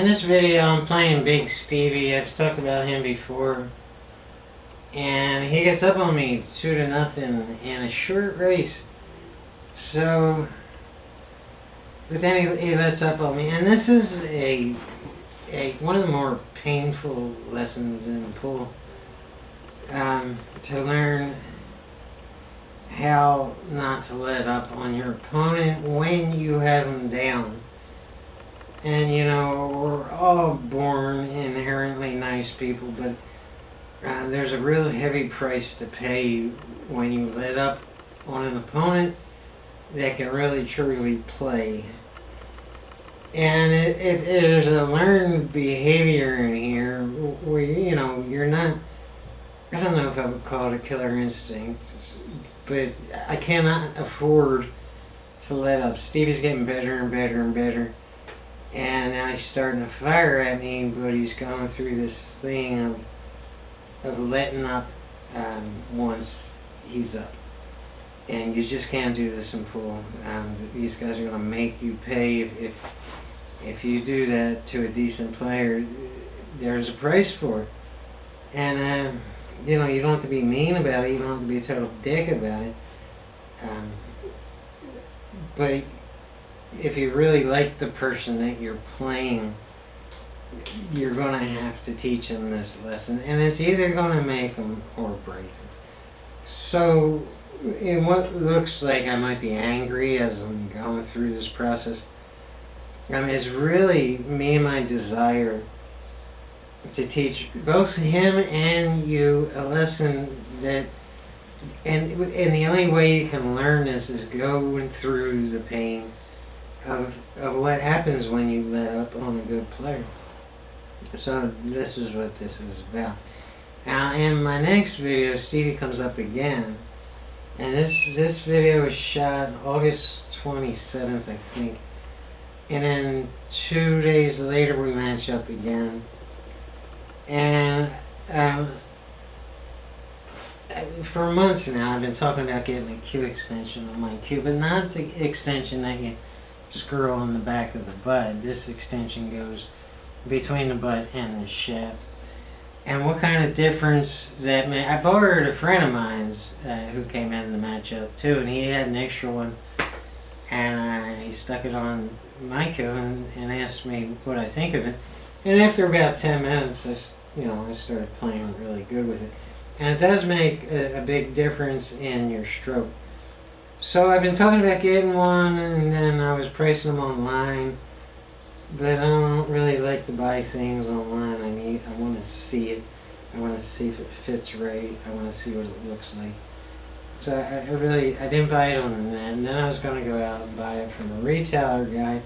In this video I'm playing Big Stevie. I've talked about him before. And he gets up on me 2-0 in a short race. So, but then he lets up on me. And this is a one of the more painful lessons in pool. To learn how not to let up on your opponent when you have them down. And you know, we're all born inherently nice people, but there's a real heavy price to pay when you let up on an opponent that can really truly play. And there's a learned behavior in here where, you know, you're not, I don't know if I would call it a killer instinct, but I cannot afford to let up. Stevie's getting better and better and better. And now he's starting to fire at me, but he's going through this thing of letting up once he's up. And you just can't do this in pool. These guys are going to make you pay. If you do that to a decent player, there's a price for it. And, you know, you don't have to be mean about it. You don't have to be a total dick about it. But if you really like the person that you're playing, you're going to have to teach them this lesson. And it's either going to make them or break them. So, in what looks like I might be angry as I'm going through this process, it's really me and my desire to teach both him and you a lesson that, and the only way you can learn this is going through the pain of what happens when you let up on a good player. So this is what this is about. Now in my next video, Stevie comes up again, and this video was shot August 27th, I think. And then 2 days later we match up again. And for months now I've been talking about getting a Q extension on my Q, but not the extension that you screw on the back of the butt. This extension goes between the butt and the shaft. And what kind of difference that made. I borrowed a friend of mine's who came in the matchup too, and he had an extra one, and he stuck it on my Q and asked me what I think of it. And after about 10 minutes, I started playing really good with it. And it does make a big difference in your stroke. So I've been talking about getting one, and then I was pricing them online. But I don't really like to buy things online. I want to see it. I want to see if it fits right. I want to see what it looks like. So I didn't buy it on the net. And then I was going to go out and buy it from a retailer guy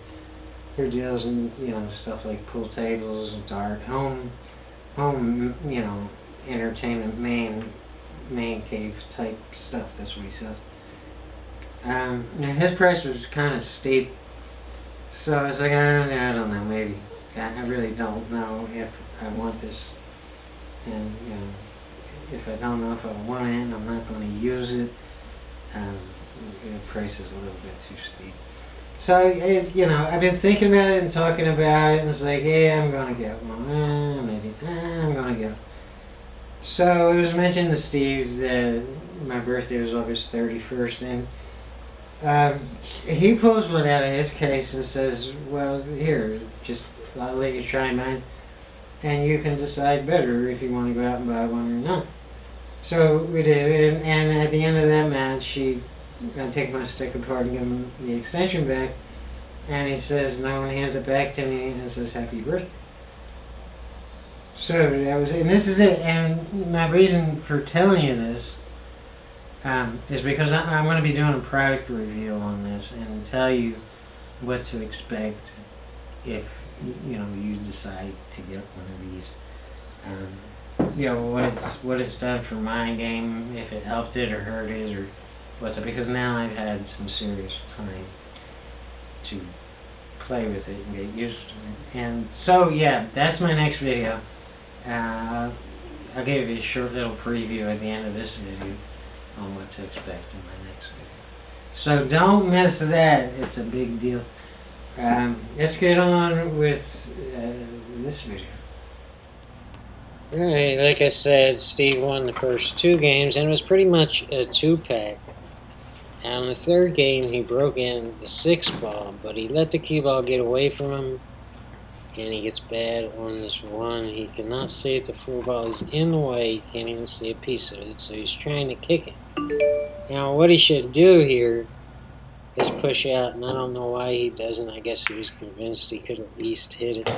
who deals in, stuff like pool tables, dart, home, entertainment, man cave type stuff. That's what he says. His price was kind of steep, so I was like, I don't know, maybe. I really don't know if I want this, and if I don't know if I want it, I'm not going to use it. The price is a little bit too steep. So, I've been thinking about it and talking about it, and it's like, yeah, I'm going to get one. Maybe, I'm going to get one. So, it was mentioned to Steve that my birthday was August 31st, and he pulls one out of his case and says, well, here, I'll let you try mine, and you can decide better if you want to go out and buy one or not. So, we did, and at the end of that match, I take my stick apart and give him the extension back, and he says no, and hands it back to me and says happy birthday. So that was it, and this is it. And my reason for telling you this is because I'm going to be doing a product review on this and tell you what to expect if you decide to get one of these. What it's done for my game, if it helped it or hurt it or what's it, because now I've had some serious time to play with it and get used to it. And so yeah, that's my next video. I'll give you a short little preview at the end of this video on what to expect in my next video. So don't miss that, it's a big deal. Let's get on with this video. Alright, like I said, Steve won the first 2 games, and it was pretty much a 2-pack. On the 3rd game, he broke in the 6 ball, but he let the cue ball get away from him, and he gets bad on this 1. He cannot see it. The 4 ball is in the way. He can't even see a piece of it, so he's trying to kick it. Now, what he should do here is push out, and I don't know why he doesn't. I guess he was convinced he could at least hit it.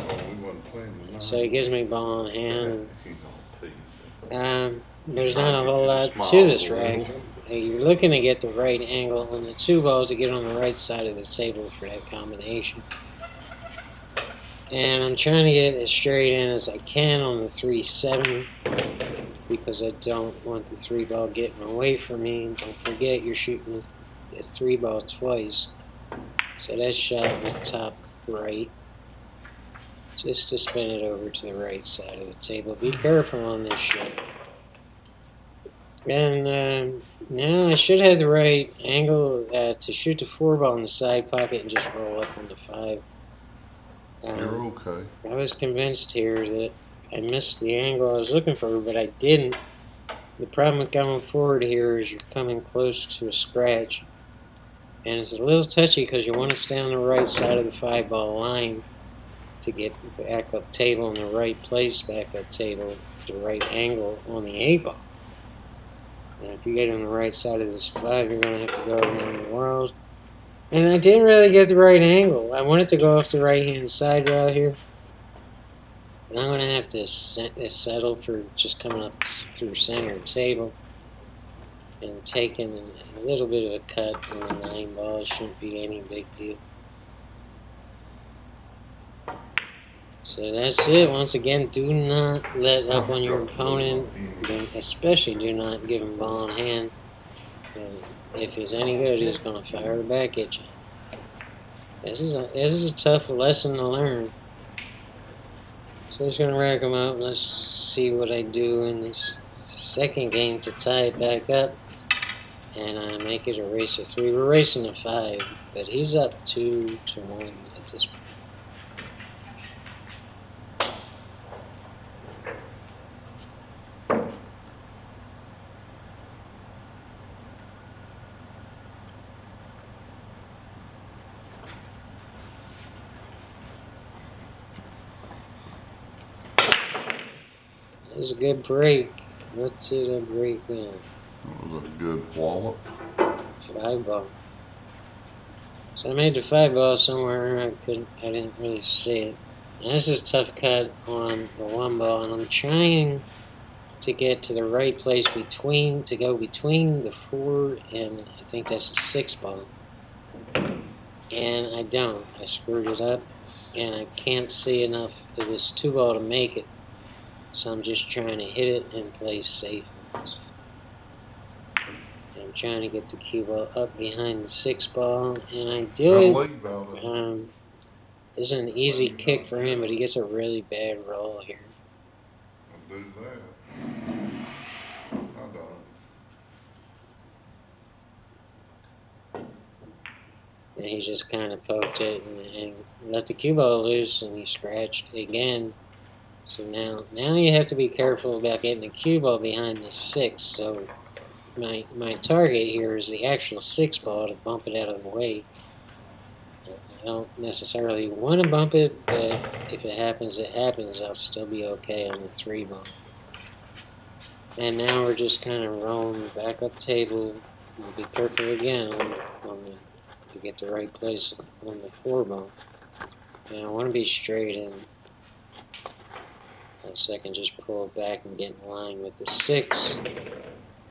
So he gives me ball in hand. There's not a whole lot to this rag. You're looking to get the right angle on the 2 balls to get on the right side of the table for that combination. And I'm trying to get as straight in as I can on the 3-7 because I don't want the 3 ball getting away from me. Don't forget you're shooting the 3 ball twice. So that's shot with top right. Just to spin it over to the right side of the table. Be careful on this shot. And now I should have the right angle to shoot the 4 ball in the side pocket and just roll up on the 5. You're okay. I was convinced here that I missed the angle I was looking for, but I didn't. The problem with going forward here is you're coming close to a scratch. And it's a little touchy because you want to stay on the right side of the 5 ball line to get back up table in the right place, back up table, the right angle on the 8 ball. And if you get on the right side of this 5, you're going to have to go around the world. And I didn't really get the right angle. I wanted to go off the right-hand side route here. And I'm going to have to settle for just coming up through center table and taking a little bit of a cut on the 9 ball. It shouldn't be any big deal. So that's it. Once again, do not let up on your opponent. Especially do not give him ball in hand. And if he's any good, he's going to fire back at you. This is a tough lesson to learn. So I'm just going to rack them up. Let's see what I do in this 2nd game to tie it back up. And I make it a race of 3. We're racing a 5, but he's up 2-1 at this point. That was a good break. What's it a break in? That was a good wallop. 5 ball. So I made the 5 ball somewhere. I didn't really see it. And this is a tough cut on the 1 ball, and I'm trying to get to the right place to go between the 4 and I think that's a 6 ball. And I don't. I screwed it up, and I can't see enough of this 2 ball to make it. So I'm just trying to hit it and play safe. I'm trying to get the cue ball up behind the 6 ball, and I do it. This is an easy kick for him, but he gets a really bad roll here. I'll do that. I don't. And he just kind of poked it and let the cue ball loose, and he scratched again. So now you have to be careful about getting the cue ball behind the 6. So my target here is the actual 6 ball to bump it out of the way. I don't necessarily want to bump it, but if it happens, it happens. I'll still be okay on the 3 ball. And now we're just kind of rolling the backup table. We'll be careful again to get the right place on the 4 ball. And I want to be straight in. So I can just pull it back and get in line with the 6.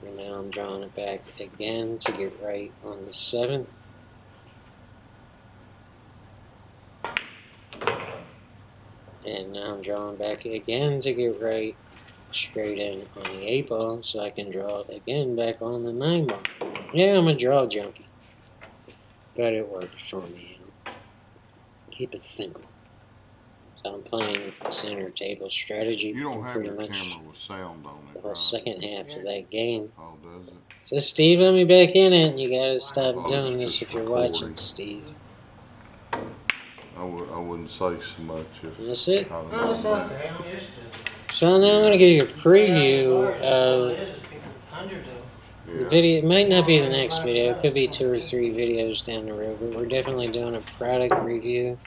And now I'm drawing it back again to get right on the 7. And now I'm drawing back again to get right straight in on the 8 ball so I can draw it again back on the 9 ball. Yeah, I'm a draw junkie. But it works for me. Keep it simple. So I'm playing center table strategy. You don't for have pretty your much camera with sound on it, the whole right? second half of that game. Oh, does it? So Steve, let me back in it. You gotta stop Oh, doing it's this just if you're recording. watching, Steve. I wouldn't say so much if That's it. I was Oh, it's on okay. I'm used to it. So now I'm going to give you a preview That's all of it is people underdo. the Yeah. video. It might not be the next video. It could be 2 or 3 videos down the road. But we're definitely doing a product review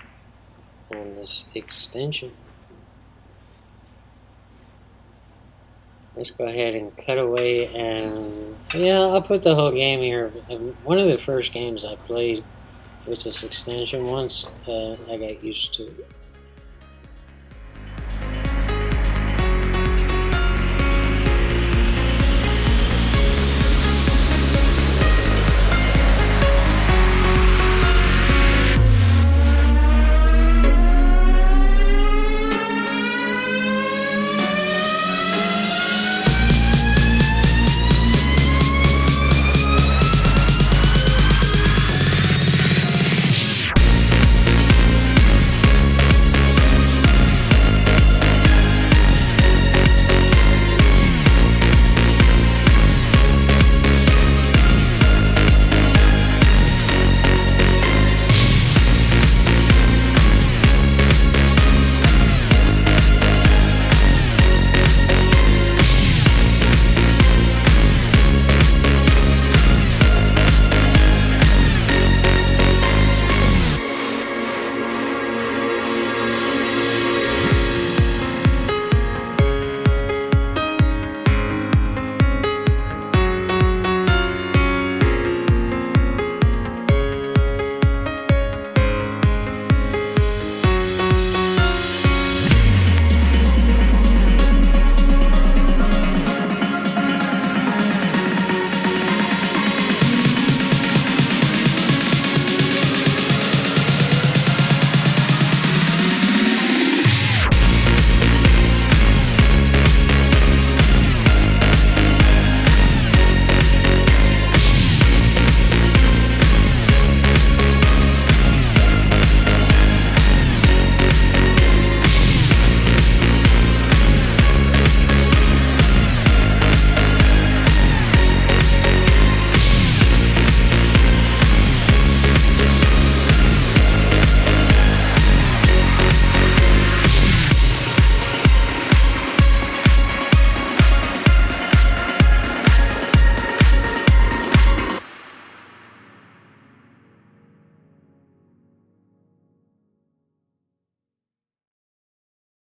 on this extension. Let's go ahead and cut away, and yeah, I'll put the whole game here. One of the first games I played with this extension once I got used to it.